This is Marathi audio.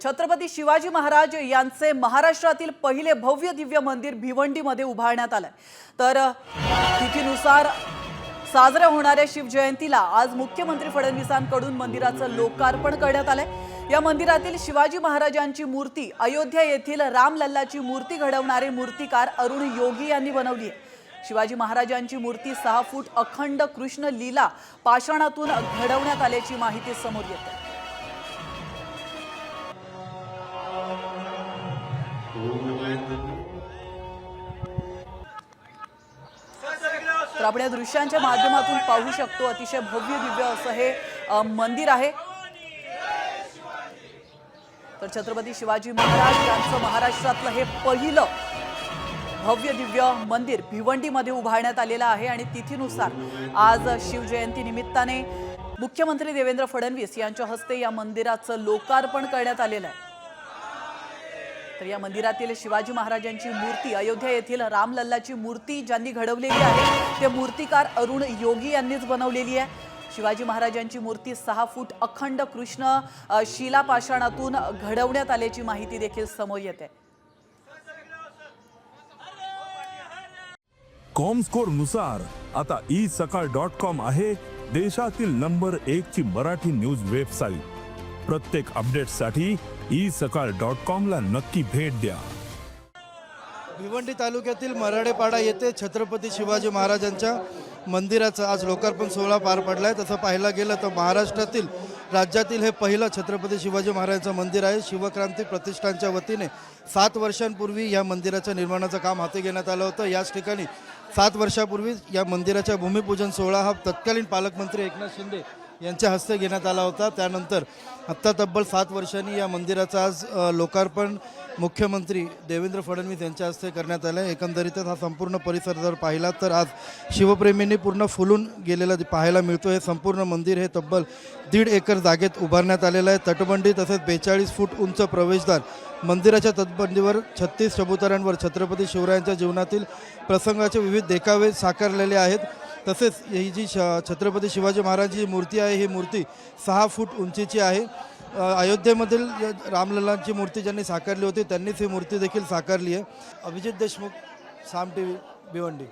छत्रपती शिवाजी महाराज यांचे महाराष्ट्रातील पहिले भव्य दिव्य मंदिर भिवंडीमध्ये उभारण्यात आले। तर तिथीनुसार साजऱ्या होणाऱ्या शिवजयंतीला आज मुख्यमंत्री फडणवीसांकडून मंदिराचं लोकार्पण करण्यात आले। या मंदिरातील शिवाजी महाराजांची मूर्ती अयोध्या येथील रामलल्लाची मूर्ती घडवणारे मूर्तिकार अरुण योगी यांनी बनवली आहे। शिवाजी महाराजांची मूर्ती 6 फूट अखंड कृष्ण लीला पाषाणातून घडवण्यात आल्याची माहिती समोर येते। तर आपण या दृश्यांच्या माध्यमातून पाहू शकतो अतिशय भव्य दिव्य असं हे मंदिर आहे। तर छत्रपती शिवाजी महाराज यांचं महाराष्ट्रातलं हे पहिलं भव्य दिव्य मंदिर भिवंडीमध्ये उभारण्यात आलेलं आहे आणि तिथीनुसार आज शिवजयंती निमित्ताने मुख्यमंत्री देवेंद्र फडणवीस यांच्या हस्ते या मंदिराचं लोकार्पण करण्यात आलेलं आहे। तर या मंदिरातील शिवाजी महाराजांची मूर्ती अयोध्या येथील रामलल्लाची मूर्ती ज्यांनी घडवलेली आहे ते मूर्तिकार अरुण योगी यांनीच बनवलेली आहे। शिवाजी महाराजांची मूर्ती 6 फूट अखंड कृष्ण शिला पाषाणातून घडवण्यात आल्याची माहिती देखील समोर येते। कॉमस्कोर नुसार आता isakal.com आहे देशातील नंबर 1 ची मराठी न्यूज वेबसाईट। प्रत्येक अपडेटसाठी isakal.com ला नक्की भेट द्या। भिवंडी तालुक्यातील मराडेपाडा येथे छत्रपती शिवाजी महाराजांच्या मंदिराचा आज लोकार्पण सोहळा पार पडलाय। तसं पाहायला गेलं तर महाराष्ट्रातील राज्यातील हे पहिलं छत्रपती शिवाजी महाराजांचं मंदिर आहे। शिवक्रांती प्रतिष्ठानच्या वतीने 7 वर्षांपूर्वी या मंदिराच्या निर्माणाचं काम हाती घेण्यात आलं होतं। याच ठिकाणी 7 वर्षापूर्वी या मंदिराच्या भूमिपूजन सोहळा हा तत्कालीन पालकमंत्री एकनाथ शिंदे यांच्या हस्ते घेण्यात आला होता। त्यानंतर आत्ता तब्बल 7 वर्षांनी या मंदिराचं आज लोकार्पण मुख्यमंत्री देवेंद्र फडणवीस यांच्या हस्ते करण्यात आलं आहे। एकंदरीतच हा संपूर्ण परिसर जर पाहिला तर आज शिवप्रेमींनी पूर्ण फुलून गेलेला पाहायला मिळतो। हे संपूर्ण मंदिर हे तब्बल 1.5 एकर जागेत उभारण्यात आलेलं आहे। तटबंदी तसेच 42 फूट उंच प्रवेशद्वार, मंदिराच्या तटबंदीवर 36 चबुतऱ्यांवर छत्रपती शिवरायांच्या जीवनातील प्रसंगाचे विविध देखावे साकारलेले आहेत। तसेच ही जी छत्रपती शिवाजी महाराजांची मूर्ती आहे ही मूर्ती 6 फूट उंचीची आहे। अयोध्येमधील रामलल्लांची मूर्ती ज्यांनी साकारली होती त्यांनीच ही मूर्ती देखील साकारली आहे। अभिजित देशमुख, साम टीव्ही, भिवंडी।